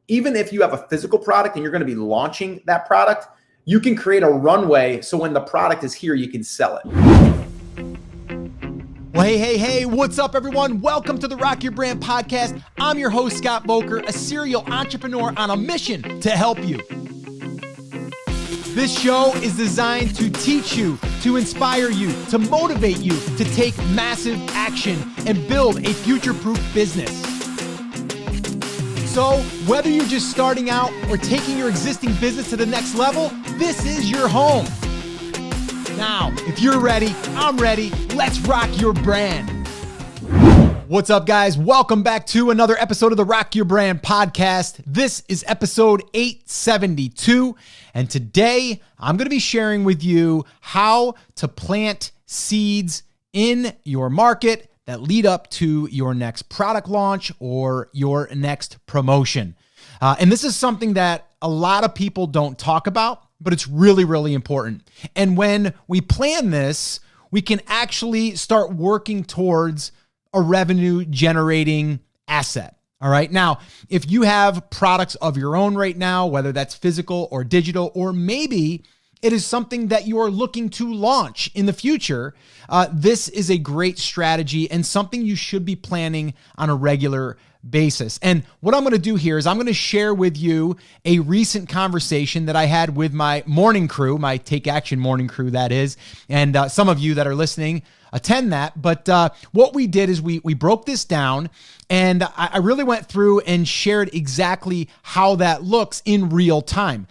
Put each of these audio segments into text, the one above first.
even if you have a physical product and you're going to be launching that product, you can create a runway so when the product is here, you can sell it. Well, hey, what's up, everyone? Welcome to the Rock Your Brand podcast. I'm your host, Scott Voelker, a serial entrepreneur on a mission to help you. This show is designed to teach you, to inspire you, to motivate you to take massive action and build a future-proof business. So whether you're just starting out or taking your existing business to the next level, this is your home. Now, if you're ready, I'm ready. Let's rock your brand. What's up, guys? Welcome back to another episode of the Rock Your Brand podcast. This is episode 872. And today I'm going to be sharing with you how to plant seeds in your market that lead up to your next product launch or your next promotion. And this is something that a lot of people don't talk about, but it's really, really important. And when we plan this, we can actually start working towards a revenue generating asset. All right. Now, if you have products of your own right now, whether that's physical or digital, or maybe it is something that you are looking to launch in the future, this is a great strategy and something you should be planning on a regular basis. And what I'm going to do here is I'm going to share with you a recent conversation that I had with my morning crew, my Take Action morning crew, that is. And some of you that are listening attend that. But what we did is we broke this down, and I really went through and shared exactly how that looks in real time.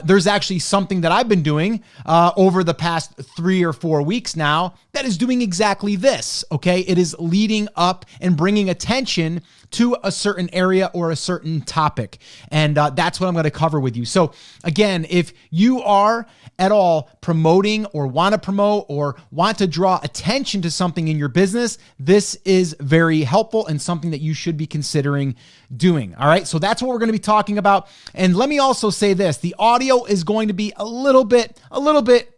There's actually something that I've been doing over the past 3 or 4 weeks now that is doing exactly this, okay? It is leading up and bringing attention to a certain area or a certain topic. And that's what I'm going to cover with you. So again, if you are at all promoting or want to promote or want to draw attention to something in your business, this is very helpful and something that you should be considering doing. All right. So that's what we're going to be talking about. And let me also say this, the audio is going to be a little bit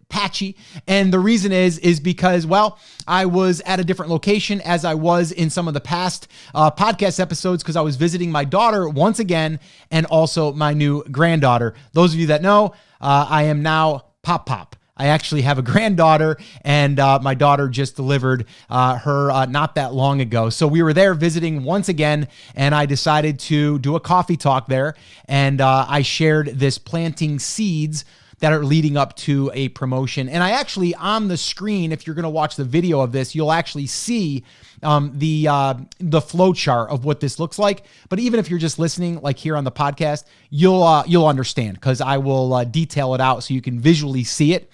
patchy. And the reason is because, well, I was at a different location as I was in some of the past podcast episodes because I was visiting my daughter once again and also my new granddaughter. Those of you that know, I am now Pop. I actually have a granddaughter, and my daughter just delivered her not that long ago. So we were there visiting once again, and I decided to do a coffee talk there, and I shared this planting seeds that are leading up to a promotion. And I actually, on the screen, if you're going to watch the video of this, you'll actually see the flow chart of what this looks like. But even if you're just listening, like here on the podcast, you'll understand because I will detail it out so you can visually see it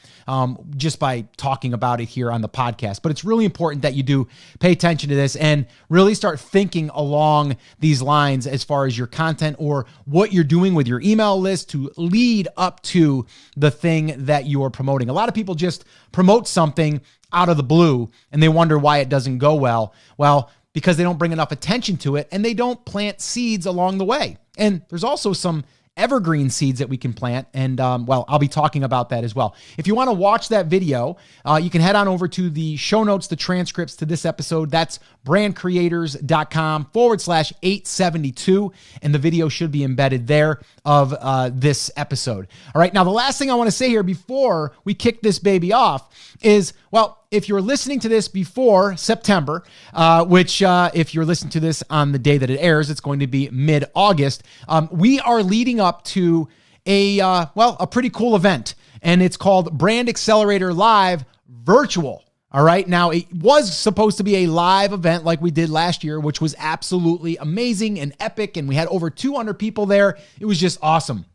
just by talking about it here on the podcast. But it's really important that you do pay attention to this and really start thinking along these lines as far as your content or what you're doing with your email list to lead up to the thing that you are promoting. A lot of people just promote something out of the blue and they wonder why it doesn't go well. Well, because they don't bring enough attention to it and they don't plant seeds along the way. And there's also some evergreen seeds that we can plant. And well, I'll be talking about that as well. If you want to watch that video, you can head on over to the show notes, the transcripts to this episode. That's brandcreators.com/872. And the video should be embedded there of this episode. All right. Now, the last thing I want to say here before we kick this baby off is, well, if you're listening to this before September, which if you're listening to this on the day that it airs, it's going to be mid-August, we are leading up to a pretty cool event, and it's called Brand Accelerator Live Virtual. All right. Now, it was supposed to be a live event like we did last year, which was absolutely amazing and epic, and we had over 200 people there. It was just awesome.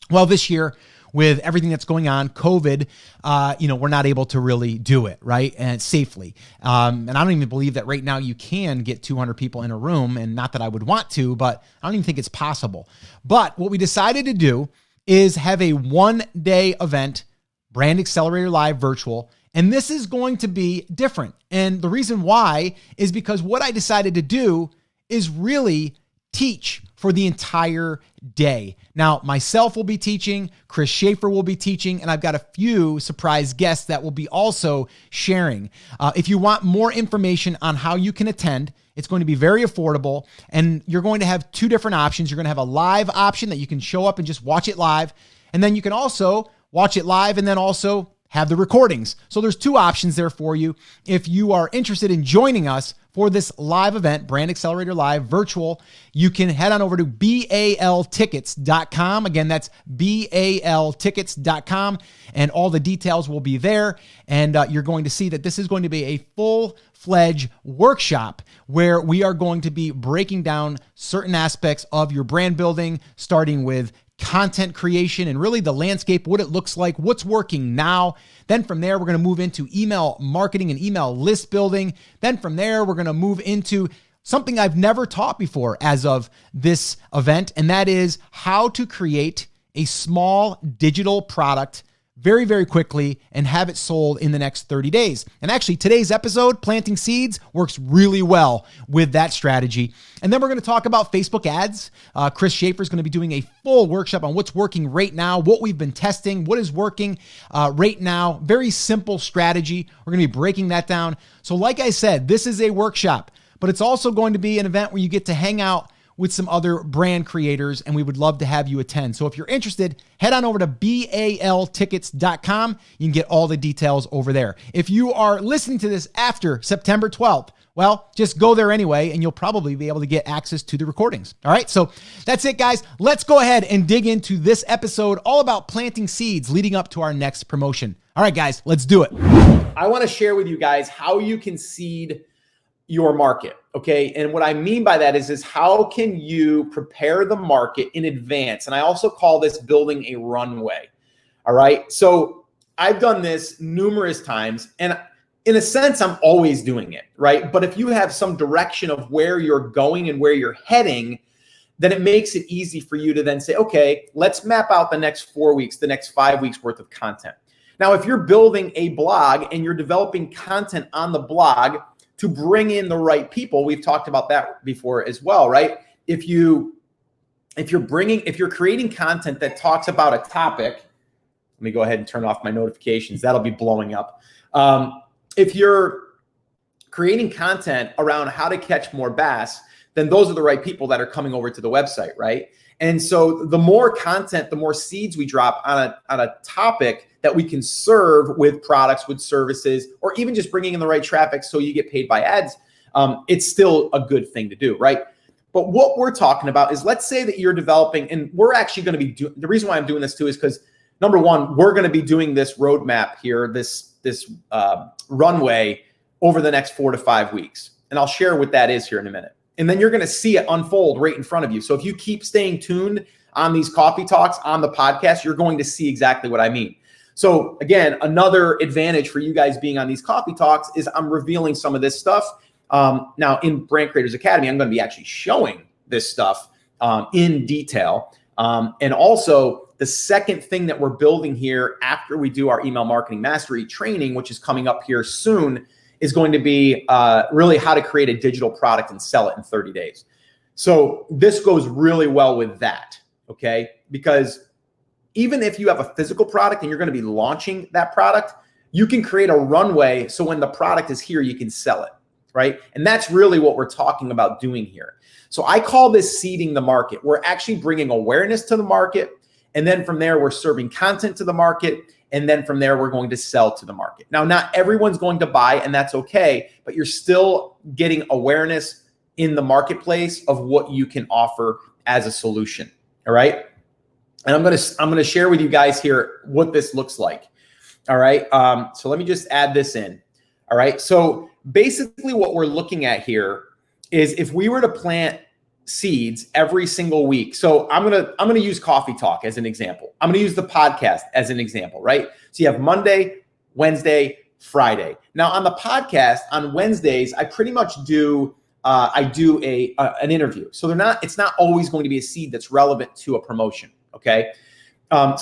Well, this year, with everything that's going on, COVID, we're not able to really do it, right? And safely. And I don't even believe that right now you can get 200 people in a room, and not that I would want to, but I don't even think it's possible. But what we decided to do is have a one-day event, Brand Accelerator Live Virtual, and this is going to be different. And the reason why is because what I decided to do is really teach for the entire day. Now, myself will be teaching, Chris Schaefer will be teaching, and I've got a few surprise guests that will be also sharing. If you want more information on how you can attend, It's going to be very affordable, and you're going to have two different options. You're going to have a live option that you can show up and just watch it live. And then you can also watch it live and then also have the recordings. So there's two options there for you. If you are interested in joining us for this live event, Brand Accelerator Live virtual, you can head on over to baltickets.com. Again, that's baltickets.com, and all the details will be there. And you're going to see that this is going to be a full-fledged workshop where we are going to be breaking down certain aspects of your brand building, starting with content creation and really the landscape, what it looks like, what's working now. Then from there, we're going to move into email marketing and email list building. Then from there, we're going to move into something I've never taught before as of this event, and that is how to create a small digital product very, very quickly and have it sold in the next 30 days. And actually, today's episode, Planting Seeds, works really well with that strategy. And then we're going to talk about Facebook ads. Chris Schaefer is going to be doing a full workshop on what's working right now, what we've been testing, what is working right now. Very simple strategy. We're going to be breaking that down. So like I said, this is a workshop, but it's also going to be an event where you get to hang out with some other brand creators, and we would love to have you attend. So if you're interested, head on over to baltickets.com. You can get all the details over there. If you are listening to this after September 12th, well, just go there anyway, and you'll probably be able to get access to the recordings. All right, so that's it, guys. Let's go ahead and dig into this episode all about planting seeds leading up to our next promotion. All right, guys, let's do it. I want to share with you guys how you can seed your market. Okay. And what I mean by that is how can you prepare the market in advance? And I also call this building a runway. All right. So I've done this numerous times, and in a sense, I'm always doing it. Right. But if you have some direction of where you're going and where you're heading, then it makes it easy for you to then say, okay, let's map out the next 4 weeks, the next 5 weeks worth of content. Now, if you're building a blog and you're developing content on the blog to bring in the right people, we've talked about that before as well, right? If you're creating content that talks about a topic, let me go ahead and turn off my notifications. That'll be blowing up. If you're creating content around how to catch more bass, then those are the right people that are coming over to the website, right? And so the more content, the more seeds we drop on a topic that we can serve with products, with services, or even just bringing in the right traffic so you get paid by ads, it's still a good thing to do, right? But what we're talking about is, let's say that you're developing, and we're actually going to be doing, the reason why I'm doing this too is because, number one, we're going to be doing this roadmap here, this runway over the next 4 to 5 weeks. And I'll share what that is here in a minute. And then you're going to see it unfold right in front of you. So if you keep staying tuned on these coffee talks on the podcast, you're going to see exactly what I mean. So again, another advantage for you guys being on these coffee talks is I'm revealing some of this stuff. Now in Brand Creators Academy, I'm going to be actually showing this stuff in detail. And also the second thing that we're building here after we do our email marketing mastery training, which is coming up here soon, is going to be really how to create a digital product and sell it in 30 days. So this goes really well with that, okay? Because even if you have a physical product and you're going to be launching that product, you can create a runway so when the product is here, you can sell it, right? And that's really what we're talking about doing here. So I call this seeding the market. We're actually bringing awareness to the market, and then from there, we're serving content to the market, and then from there, we're going to sell to the market. Now, not everyone's going to buy, and that's okay, but you're still getting awareness in the marketplace of what you can offer as a solution, all right? And I'm gonna share with you guys here what this looks like, all right? So let me just add this in, all right? So basically what we're looking at here is if we were to plant seeds every single week. So I'm gonna use Coffee Talk as an example. I'm gonna use the podcast as an example, right? So you have Monday, Wednesday, Friday. Now on the podcast on Wednesdays, I pretty much do an interview. So it's not always going to be a seed that's relevant to a promotion. Okay. But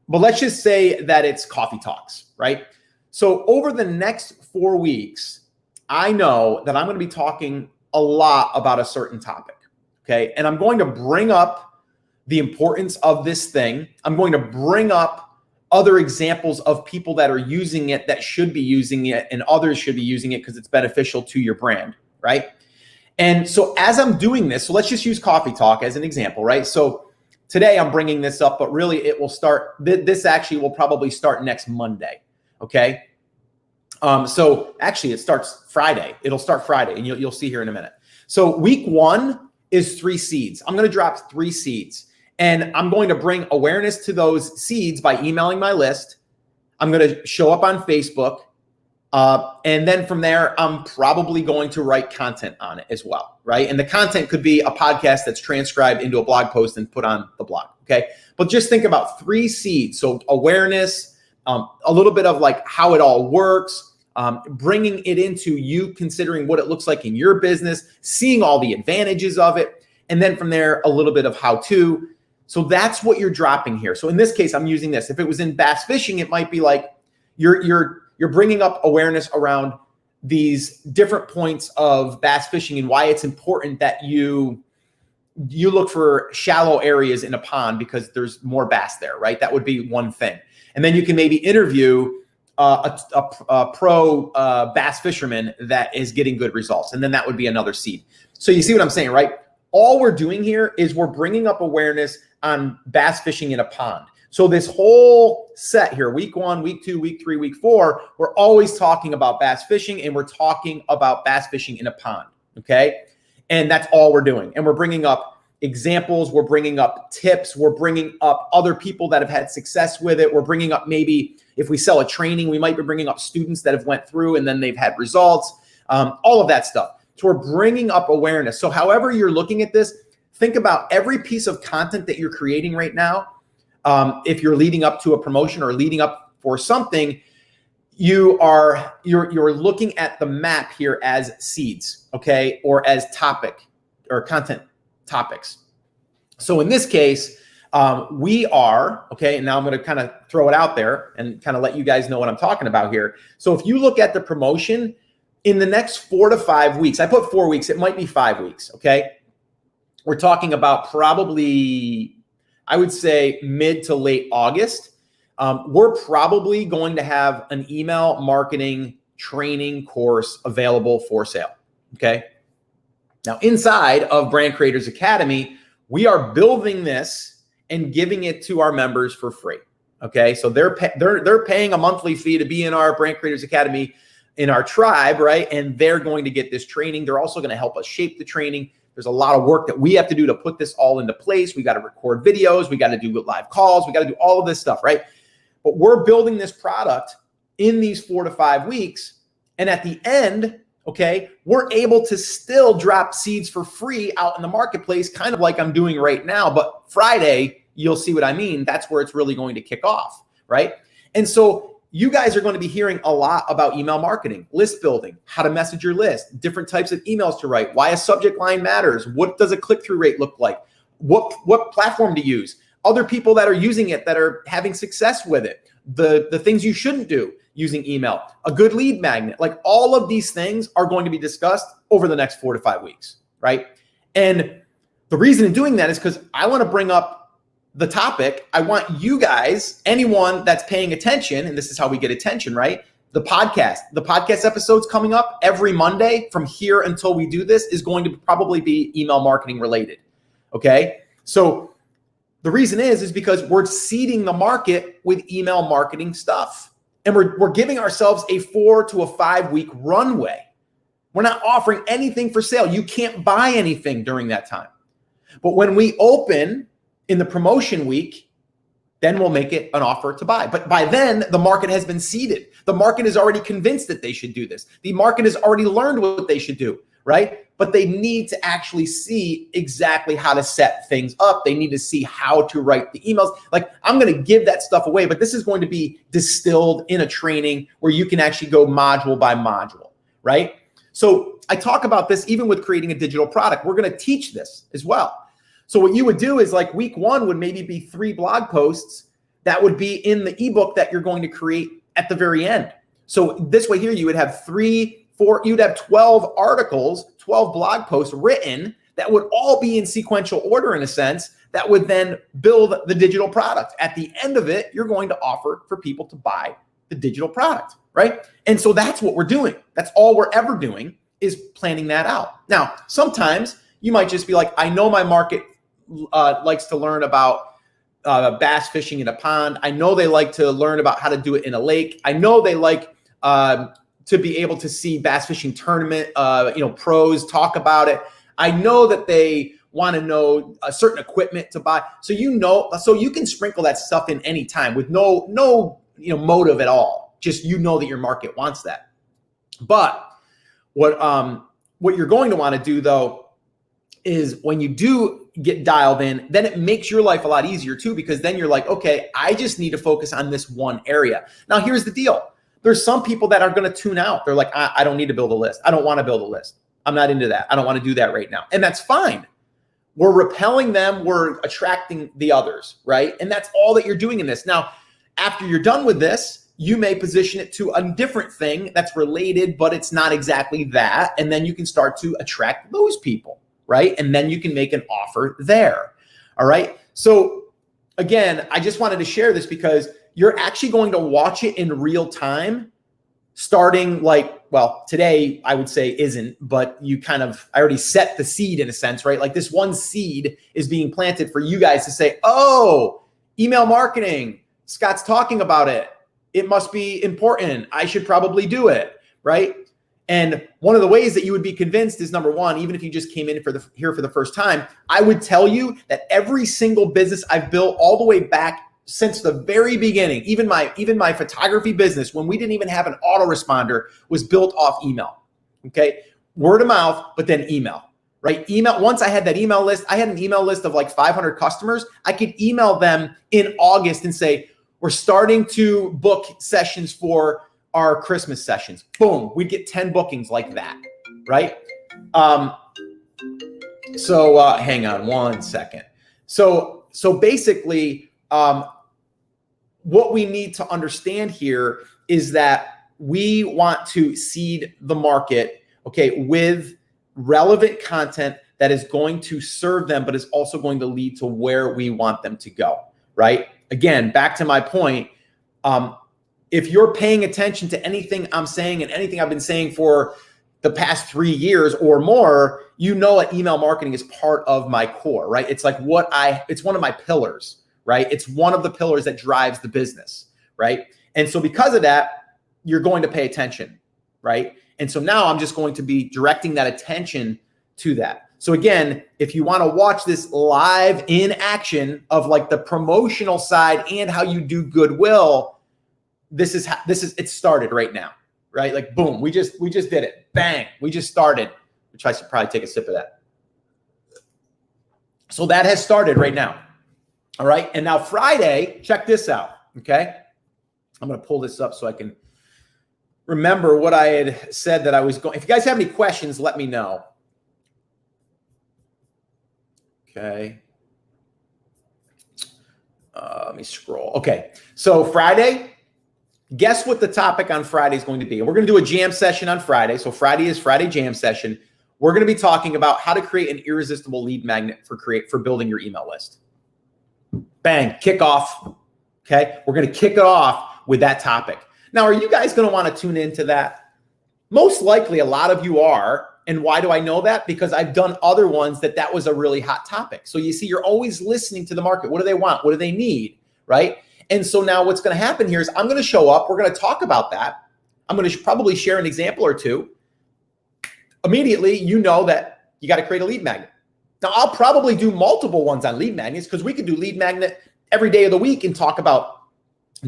let's just say that it's Coffee Talks, right? So over the next 4 weeks, I know that I'm going to be talking a lot about a certain topic. Okay. And I'm going to bring up the importance of this thing. I'm going to bring up other examples of people that are using it, that should be using it, and others should be using it because it's beneficial to your brand, right? And so as I'm doing this, so let's just use Coffee Talk as an example, right? So today I'm bringing this up, but really it will start, this actually will probably start next Monday, okay? So actually it starts Friday. It'll start Friday, and you'll see here in a minute. So week 1 is 3 seeds. I'm going to drop 3 seeds, and I'm going to bring awareness to those seeds by emailing my list. I'm going to show up on Facebook. And then from there, I'm probably going to write content on it as well, right? And the content could be a podcast that's transcribed into a blog post and put on the blog, okay? But just think about 3 seeds. So awareness, a little bit of like how it all works, bringing it into you considering what it looks like in your business, seeing all the advantages of it, and then from there, a little bit of how to. So that's what you're dropping here. So in this case, I'm using this. If it was in bass fishing, it might be like you're bringing up awareness around these different points of bass fishing and why it's important that you look for shallow areas in a pond because there's more bass there, right? That would be one thing. And then you can maybe interview a pro bass fisherman that is getting good results. And then that would be another seed. So you see what I'm saying, right? All we're doing here is we're bringing up awareness on bass fishing in a pond. So this whole set here, week 1, week 2, week 3, week 4, we're always talking about bass fishing, and we're talking about bass fishing in a pond, okay? And that's all we're doing. And we're bringing up examples, we're bringing up tips, we're bringing up other people that have had success with it. We're bringing up, maybe if we sell a training, we might be bringing up students that have went through and then they've had results, all of that stuff. So we're bringing up awareness. So however you're looking at this, think about every piece of content that you're creating right now. If you're leading up to a promotion or leading up for something, you're looking at the map here as seeds, okay, or as topic or content topics. So in this case, we are, okay, and now I'm going to kind of throw it out there and kind of let you guys know what I'm talking about here. So if you look at the promotion in the next 4 to 5 weeks, I put 4 weeks, it might be 5 weeks, okay? We're talking about probably, I would say, mid to late August. We're probably going to have an email marketing training course available for sale, okay? Now, inside of Brand Creators Academy, we are building this and giving it to our members for free, okay? So they're paying a monthly fee to be in our Brand Creators Academy in our tribe, right? And they're going to get this training. They're also going to help us shape the training. There's a lot of work that we have to do to put this all into place. We got to record videos. We got to do live calls. We got to do all of this stuff, right? But we're building this product in these 4 to 5 weeks. And at the end, okay, we're able to still drop seeds for free out in the marketplace, kind of like I'm doing right now. But Friday, you'll see what I mean. That's where it's really going to kick off, right? And so you guys are going to be hearing a lot about email marketing, list building, how to message your list, different types of emails to write, why a subject line matters, what does a click-through rate look like, what platform to use, other people that are using it that are having success with it, the things you shouldn't do using email, a good lead magnet. Like all of these things are going to be discussed over the next 4 to 5 weeks, right? And the reason in doing that is because I want to bring up the topic. I want you guys, anyone that's paying attention, and this is how we get attention, right? The podcast episodes coming up every Monday from here until we do this is going to probably be email marketing related, okay? So the reason is because we're seeding the market with email marketing stuff. And we're giving ourselves a 4 to 5 week runway. We're not offering anything for sale. You can't buy anything during that time. But when we open in the promotion week, then we'll make it an offer to buy. But by then, the market has been seeded. The market is already convinced that they should do this. The market has already learned what they should do, right? But they need to actually see exactly how to set things up. They need to see how to write the emails. Like, I'm going to give that stuff away, but this is going to be distilled in a training where you can actually go module by module, right? So I talk about this even with creating a digital product. We're going to teach this as well. So what you would do is, like, week 1 would maybe be 3 blog posts that would be in the ebook that you're going to create at the very end. So this way here, you would have 3, 4, you'd have 12 articles, 12 blog posts written that would all be in sequential order in a sense that would then build the digital product. At the end of it, you're going to offer for people to buy the digital product, right? And so that's what we're doing. That's all we're ever doing is planning that out. Now, sometimes you might just be like, I know my market likes to learn about bass fishing in a pond. I know they like to learn about how to do it in a lake. I know they like to be able to see bass fishing tournament, pros talk about it. I know that they want to know a certain equipment to buy. So you can sprinkle that stuff in any time with no motive at all. Just that your market wants that. But what you're going to want to do though is when you do get dialed in, then it makes your life a lot easier too, because then you're like, okay, I just need to focus on this one area. Now here's the deal. There's some people that are going to tune out. They're like, I don't need to build a list. I don't want to build a list. I'm not into that. I don't want to do that right now. And that's fine. We're repelling them. We're attracting the others, right? And that's all that you're doing in this. Now, after you're done with this, you may position it to a different thing that's related, but it's not exactly that. And then you can start to attract those people, right? And then you can make an offer there. All right. So again, I just wanted to share this because you're actually going to watch it in real time starting today I would say isn't, but I already set the seed in a sense, right? Like this one seed is being planted for you guys to say, oh, email marketing, Scott's talking about it. It must be important. I should probably do it, right? And one of the ways that you would be convinced is number one, even if you just came in here for the first time, I would tell you that every single business I've built all the way back since the very beginning, even my photography business, when we didn't even have an autoresponder, was built off email. Okay. Word of mouth, but then email, right? Email. Once I had that email list, I had an email list of like 500 customers. I could email them in August and say, we're starting to book sessions for our Christmas sessions. Boom. We'd get 10 bookings like that. Right. Hang on one second. So basically, what we need to understand here is that we want to seed the market, okay, with relevant content that is going to serve them, but is also going to lead to where we want them to go, right? Again, back to my point, if you're paying attention to anything I'm saying and anything I've been saying for the past 3 years or more, you know that email marketing is part of my core, right? It's like it's one of my pillars, right? It's one of the pillars that drives the business, right? And so because of that, you're going to pay attention, right? And so now I'm just going to be directing that attention to that. So again, if you want to watch this live in action of like the promotional side and how you do goodwill, it started right now, right? Like, boom, we just did it. Bang, we just started, which I should probably take a sip of that. So that has started right now. All right. And now Friday, check this out. Okay. I'm going to pull this up so I can remember what I had said that I was going. If you guys have any questions, let me know. Okay. Let me scroll. Okay. So Friday, guess what the topic on Friday is going to be? We're going to do a jam session on Friday. So Friday is Friday jam session. We're going to be talking about how to create an irresistible lead magnet for building your email list. Bang, kick off. Okay. We're going to kick it off with that topic. Now, are you guys going to want to tune into that? Most likely a lot of you are. And why do I know that? Because I've done other ones that was a really hot topic. So you see, you're always listening to the market. What do they want? What do they need? Right. And so now what's going to happen here is I'm going to show up. We're going to talk about that. I'm going to probably share an example or two. Immediately, you know that you got to create a lead magnet. Now, I'll probably do multiple ones on lead magnets because we could do lead magnet every day of the week and talk about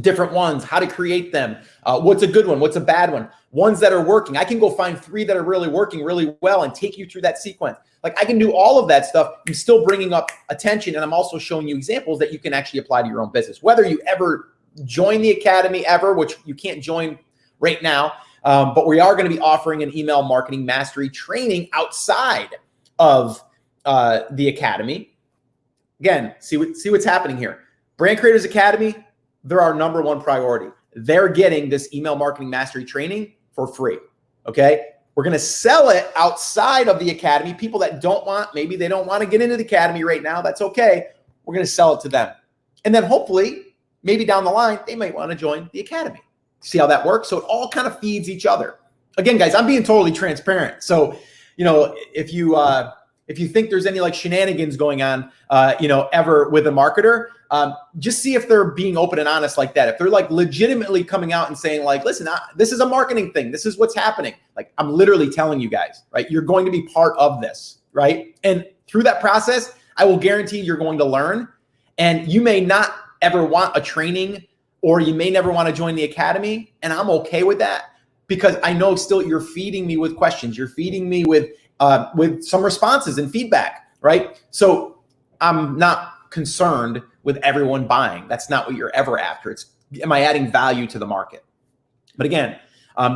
different ones, how to create them, what's a good one, what's a bad one, ones that are working. I can go find 3 that are really working really well and take you through that sequence. Like I can do all of that stuff. I'm still bringing up attention, and I'm also showing you examples that you can actually apply to your own business. Whether you ever join the academy ever, which you can't join right now, but we are going to be offering an email marketing mastery training outside of the academy. Again, see what's happening here. Brand Creators Academy, they're our number one priority. They're getting this email marketing mastery training for free. Okay. We're going to sell it outside of the academy. People that maybe they don't want to get into the academy right now. That's okay. We're going to sell it to them. And then hopefully, maybe down the line, they might want to join the academy. See how that works? So it all kind of feeds each other. again, guys, I'm being totally transparent. So, if you think there's any like shenanigans going on, ever with a marketer, just see if they're being open and honest like that. If they're like legitimately coming out and saying like, listen, this is a marketing thing. This is what's happening. Like, I'm literally telling you guys, right? You're going to be part of this, right? And through that process, I will guarantee you're going to learn. And you may not ever want a training, or you may never want to join the academy. And I'm okay with that, because I know still you're feeding me with questions. You're feeding me with some responses and feedback, right? So I'm not concerned with everyone buying. That's not what you're ever after. It's, am I adding value to the market? But again,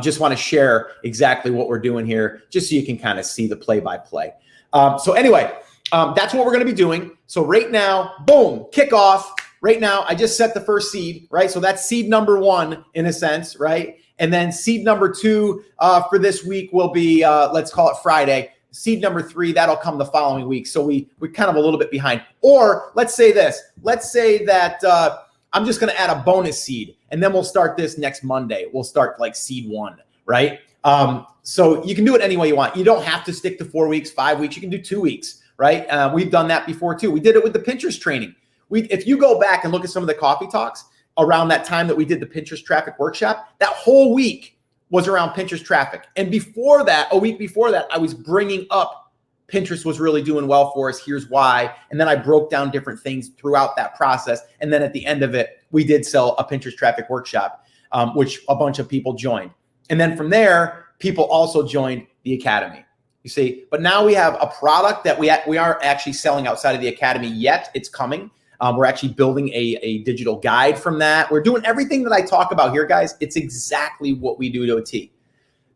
just want to share exactly what we're doing here, just so you can kind of see the play-by-play. So anyway, that's what we're going to be doing. So right now, boom, kickoff. Right now, I just set the first seed, right? So that's seed number 1 in a sense, right? And then seed number 2 for this week will be, let's call it Friday. Seed number 3, that'll come the following week. So we're kind of a little bit behind. Or let's say this. Let's say that I'm just going to add a bonus seed, and then we'll start this next Monday. We'll start like seed 1, right? So you can do it any way you want. You don't have to stick to 4 weeks, 5 weeks. You can do 2 weeks, right? We've done that before too. We did it with the Pinterest training. If you go back and look at some of the coffee talks around that time that we did the Pinterest traffic workshop, that whole week was around Pinterest traffic. And before that, a week before that, I was bringing up Pinterest was really doing well for us. Here's why. And then I broke down different things throughout that process. And then at the end of it, we did sell a Pinterest traffic workshop, which a bunch of people joined. And then from there, people also joined the academy. You see, but now we have a product that we aren't actually selling outside of the academy yet. It's coming. We're actually building a digital guide from that. We're doing everything that I talk about here, guys. It's exactly what we do to a T.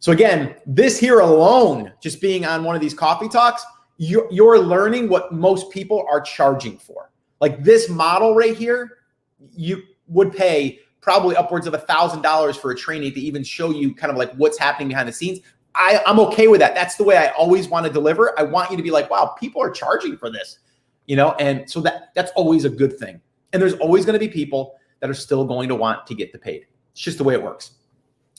So again, this here alone, just being on one of these coffee talks, you're learning what most people are charging for. Like this model right here, you would pay probably upwards of $1,000 for a training to even show you kind of like what's happening behind the scenes. I'm okay with that. That's the way I always want to deliver. I want you to be like, wow, people are charging for this. And so that's always a good thing. And there's always going to be people that are still going to want to get the paid. It's just the way it works.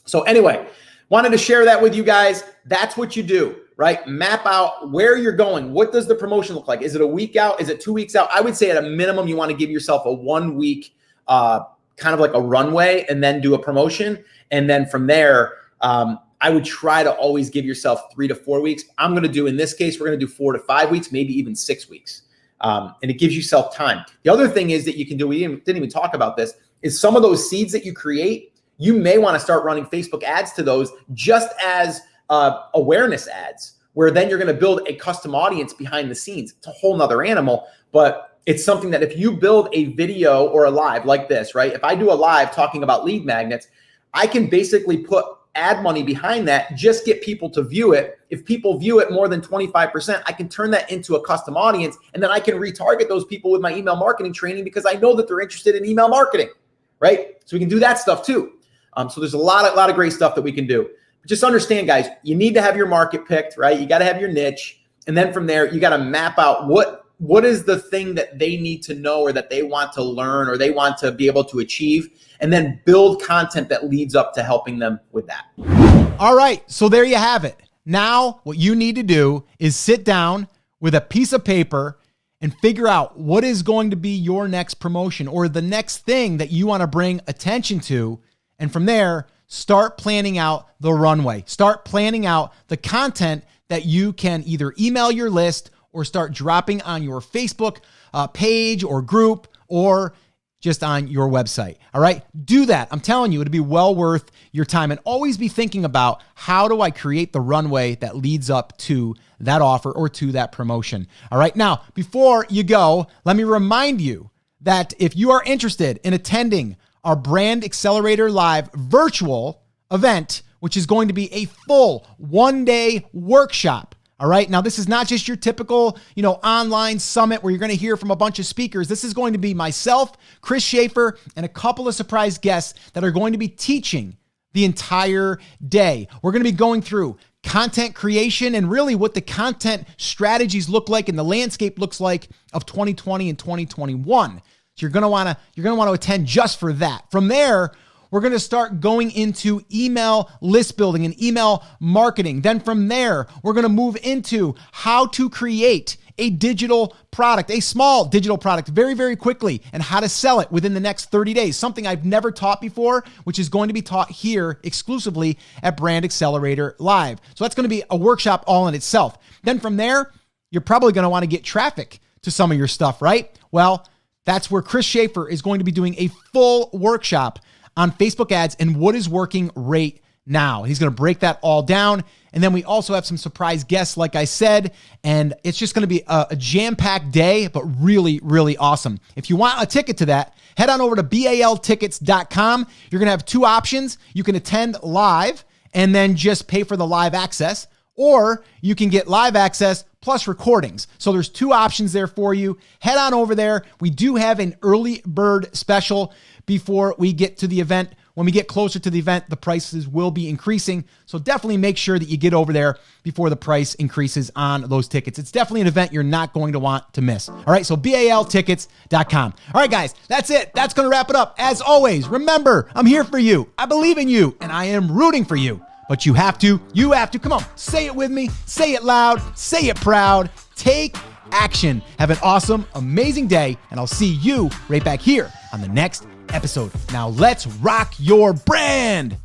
So anyway, wanted to share that with you guys. That's what you do, right? Map out where you're going. What does the promotion look like? Is it a week out? Is it 2 weeks out? I would say at a minimum, you want to give yourself a 1 week, kind of like a runway, and then do a promotion. And then from there, I would try to always give yourself 3 to 4 weeks. I'm going to do, in this case, we're going to do 4 to 5 weeks, maybe even 6 weeks. And it gives yourself time. The other thing is that you can do, we didn't even talk about this, is some of those seeds that you create, you may want to start running Facebook ads to those just as awareness ads, where then you're going to build a custom audience behind the scenes. It's a whole nother animal, but it's something that if you build a video or a live like this, right? If I do a live talking about lead magnets, I can basically put ad money behind that, just get people to view it. If people view it more than 25%, I can turn that into a custom audience, and then I can retarget those people with my email marketing training because I know that they're interested in email marketing, right? So we can do that stuff too. So there's a lot of great stuff that we can do. But just understand, guys, you need to have your market picked, right? You got to have your niche. And then from there, you got to map out what is the thing that they need to know, or that they want to learn, or they want to be able to achieve, and then build content that leads up to helping them with that. All right, so there you have it. Now what you need to do is sit down with a piece of paper and figure out what is going to be your next promotion or the next thing that you want to bring attention to. And from there, start planning out the runway. Start planning out the content that you can either email your list or start dropping on your Facebook page or group, or just on your website. All right, do that. I'm telling you, it'll be well worth your time. And always be thinking about, how do I create the runway that leads up to that offer or to that promotion? All right, now, before you go, let me remind you that if you are interested in attending our Brand Accelerator Live virtual event, which is going to be a full 1-day workshop. All right. Now, this is not just your typical, online summit where you're going to hear from a bunch of speakers. This is going to be myself, Chris Schaefer, and a couple of surprise guests that are going to be teaching the entire day. We're going to be going through content creation and really what the content strategies look like and the landscape looks like of 2020 and 2021. So you're going to want to attend just for that. From there, we're we're going to start going into email list building and email marketing. Then from there, we're going to move into how to create a digital product, a small digital product very, very quickly, and how to sell it within the next 30 days. Something I've never taught before, which is going to be taught here exclusively at Brand Accelerator Live. So that's going to be a workshop all in itself. Then from there, you're probably going to want to get traffic to some of your stuff, right? Well, that's where Chris Schaefer is going to be doing a full workshop on Facebook ads and what is working right now. He's going to break that all down. And then we also have some surprise guests, like I said, and it's just going to be a jam-packed day, but really, really awesome. If you want a ticket to that, head on over to baltickets.com. You're going to have two options. You can attend live and then just pay for the live access, or you can get live access plus recordings. So there's two options there for you. Head on over there. We do have an early bird special before we get to the event. When we get closer to the event, the prices will be increasing. So definitely make sure that you get over there before the price increases on those tickets. It's definitely an event you're not going to want to miss. All right, so baltickets.com. All right, guys, that's it. That's going to wrap it up. As always, remember, I'm here for you. I believe in you, and I am rooting for you. But you have to, come on, say it with me, say it loud, say it proud, take action. Have an awesome, amazing day, and I'll see you right back here on the next episode. Now let's rock your brand.